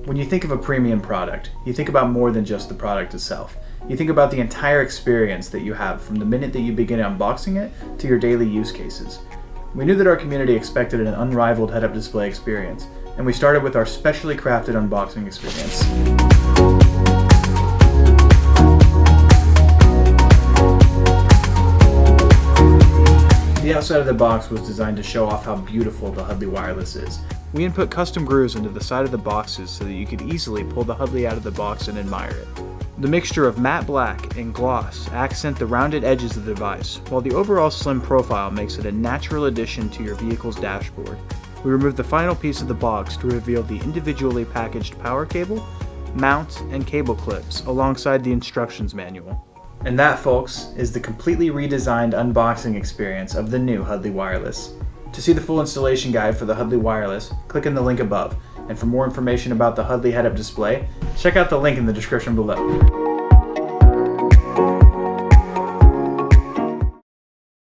When you think of a premium product, you think about more than just the product itself. You think about the entire experience that you have from the minute that you begin unboxing it to your daily use cases. We knew that our community expected an unrivaled head-up display experience, and we started with our specially crafted unboxing experience. The outside of the box was designed to show off how beautiful the Hudly Wireless is. We input custom grooves into the side of the boxes so that you could easily pull the Hudly out of the box and admire it. The mixture of matte black and gloss accent the rounded edges of the device, while the overall slim profile makes it a natural addition to your vehicle's dashboard. We removed the final piece of the box to reveal the individually packaged power cable, mount, and cable clips alongside the instructions manual. And that, folks, is the completely redesigned unboxing experience of the new Hudly Wireless. To see the full installation guide for the Hudly Wireless, click on the link above. And for more information about the Hudly head-up display, check out the link in the description below.